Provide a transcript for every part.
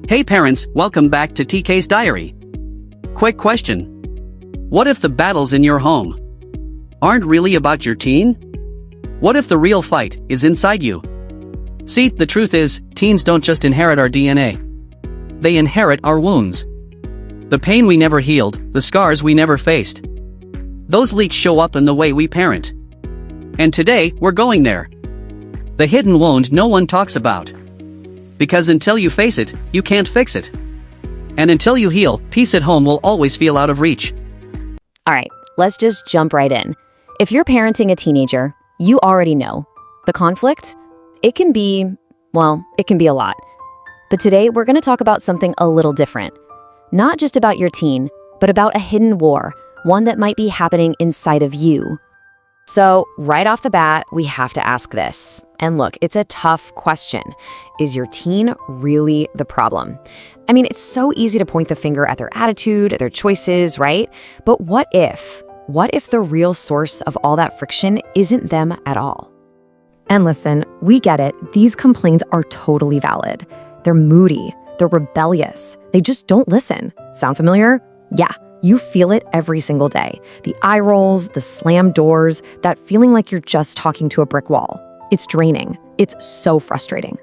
Hey parents, welcome back to TK's Diary. Quick question. What if the battles in your home aren't really about your teen? What if the real fight is inside you? See, the truth is, teens don't just inherit our DNA. They inherit our wounds. The pain we never healed, the scars we never faced. Those leaks show up in the way we parent. And today, we're going there. The hidden wound no one talks about. Because until you face it, you can't fix it. And until you heal, peace at home will always feel out of reach. All right, let's just jump right in. If you're parenting a teenager, you already know. The conflict? It can be a lot. But today, we're going to talk about something a little different. Not just about your teen, but about a hidden war, one that might be happening inside of you. So, right off the bat, we have to ask this. And look, it's a tough question. Is your teen really the problem? I mean, it's so easy to point the finger at their attitude, at their choices, right? But what if the real source of all that friction isn't them at all? And listen, we get it. These complaints are totally valid. They're moody. They're rebellious. They just don't listen. Sound familiar? Yeah. You feel it every single day. The eye rolls, the slammed doors, that feeling like you're just talking to a brick wall. It's draining. It's so frustrating.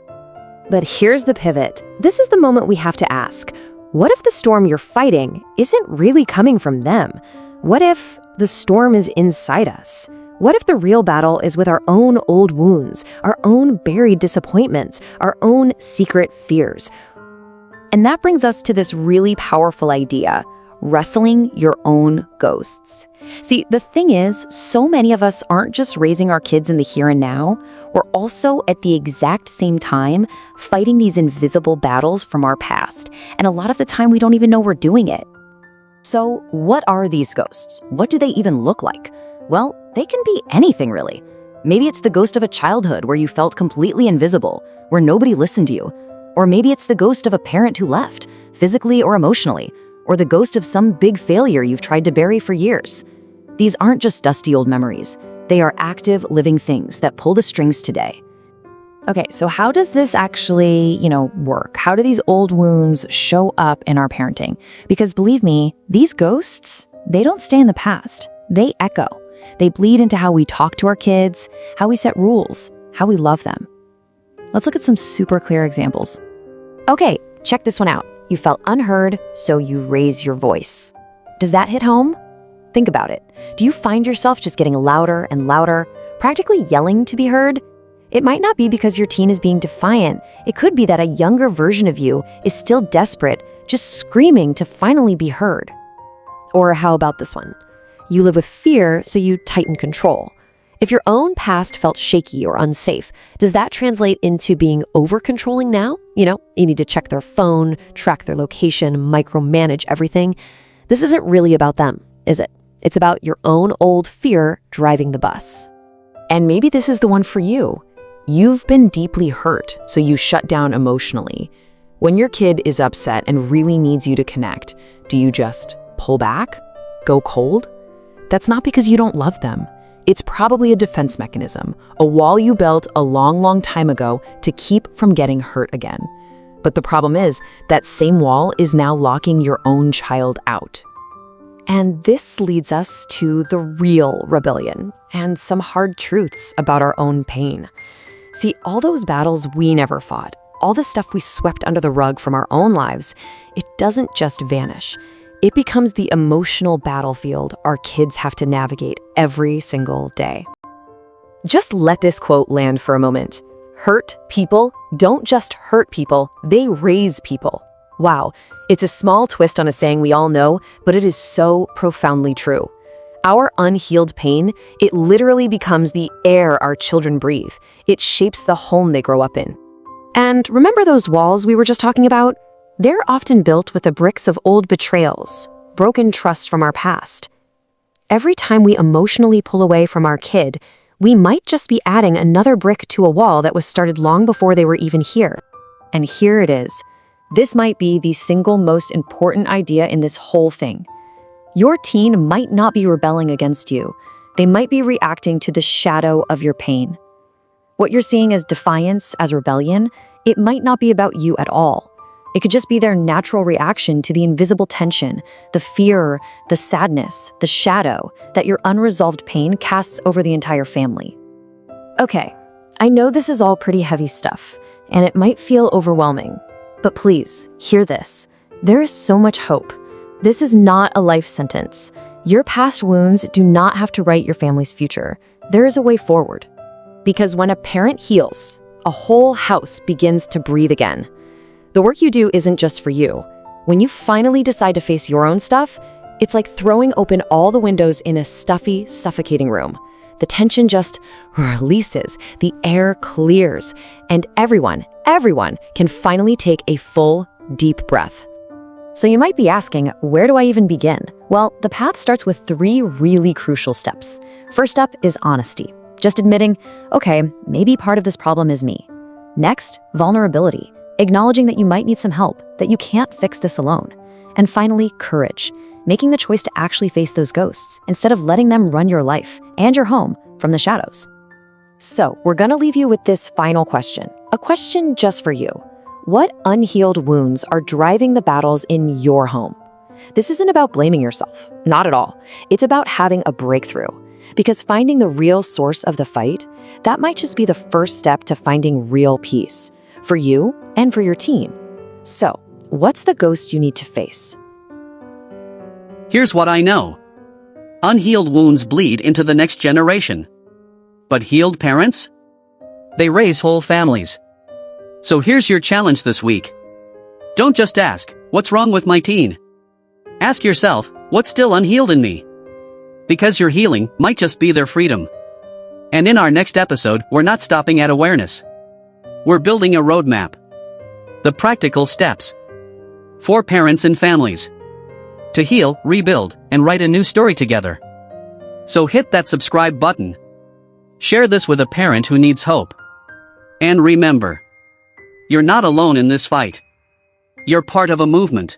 But here's the pivot. This is the moment we have to ask, what if the storm you're fighting isn't really coming from them? What if the storm is inside us? What if the real battle is with our own old wounds, our own buried disappointments, our own secret fears? And that brings us to this really powerful idea: wrestling your own ghosts. See, the thing is, so many of us aren't just raising our kids in the here and now, we're also at the exact same time fighting these invisible battles from our past. And a lot of the time we don't even know we're doing it. So what are these ghosts? What do they even look like? Well, they can be anything really. Maybe it's the ghost of a childhood where you felt completely invisible, where nobody listened to you. Or maybe it's the ghost of a parent who left, physically or emotionally. Or the ghost of some big failure you've tried to bury for years. These aren't just dusty old memories. They are active, living things that pull the strings today. Okay, so how does this actually, work? How do these old wounds show up in our parenting? Because believe me, these ghosts, they don't stay in the past. They echo. They bleed into how we talk to our kids, how we set rules, how we love them. Let's look at some super clear examples. Okay, check this one out. You felt unheard, so you raise your voice. Does that hit home? Think about it. Do you find yourself just getting louder and louder, practically yelling to be heard? It might not be because your teen is being defiant. It could be that a younger version of you is still desperate, just screaming to finally be heard. Or how about this one? You live with fear, so you tighten control. If your own past felt shaky or unsafe, does that translate into being over-controlling now? You need to check their phone, track their location, micromanage everything. This isn't really about them, is it? It's about your own old fear driving the bus. And maybe this is the one for you. You've been deeply hurt, so you shut down emotionally. When your kid is upset and really needs you to connect, do you just pull back? Go cold? That's not because you don't love them. It's probably a defense mechanism, a wall you built a long, long time ago to keep from getting hurt again. But the problem is, that same wall is now locking your own child out. And this leads us to the real rebellion and some hard truths about our own pain. See, all those battles we never fought, all the stuff we swept under the rug from our own lives, it doesn't just vanish. It becomes the emotional battlefield our kids have to navigate every single day. Just let this quote land for a moment. Hurt people don't just hurt people, they raise people. Wow, it's a small twist on a saying we all know, but it is so profoundly true. Our unhealed pain, it literally becomes the air our children breathe. It shapes the home they grow up in. And remember those walls we were just talking about? They're often built with the bricks of old betrayals, broken trust from our past. Every time we emotionally pull away from our kid, we might just be adding another brick to a wall that was started long before they were even here. And here it is. This might be the single most important idea in this whole thing. Your teen might not be rebelling against you. They might be reacting to the shadow of your pain. What you're seeing as defiance, as rebellion, it might not be about you at all. It could just be their natural reaction to the invisible tension, the fear, the sadness, the shadow that your unresolved pain casts over the entire family. Okay, I know this is all pretty heavy stuff, and it might feel overwhelming, but please, hear this. There is so much hope. This is not a life sentence. Your past wounds do not have to write your family's future. There is a way forward. Because when a parent heals, a whole house begins to breathe again. The work you do isn't just for you. When you finally decide to face your own stuff, it's like throwing open all the windows in a stuffy, suffocating room. The tension just releases, the air clears, and everyone can finally take a full, deep breath. So you might be asking, where do I even begin? Well, the path starts with 3 really crucial steps. First up is honesty. Just admitting, okay, maybe part of this problem is me. Next, vulnerability. Acknowledging that you might need some help, that you can't fix this alone. And finally, courage. Making the choice to actually face those ghosts instead of letting them run your life and your home from the shadows. So, we're gonna leave you with this final question. A question just for you. What unhealed wounds are driving the battles in your home? This isn't about blaming yourself, not at all. It's about having a breakthrough. Because finding the real source of the fight, that might just be the first step to finding real peace for you and for your teen. So, what's the ghost you need to face? Here's what I know. Unhealed wounds bleed into the next generation. But healed parents? They raise whole families. So here's your challenge this week. Don't just ask, what's wrong with my teen? Ask yourself, what's still unhealed in me? Because your healing might just be their freedom. And in our next episode, we're not stopping at awareness. We're building a roadmap. The practical steps. For parents and families. To heal, rebuild, and write a new story together. So hit that subscribe button. Share this with a parent who needs hope. And remember, you're not alone in this fight. You're part of a movement.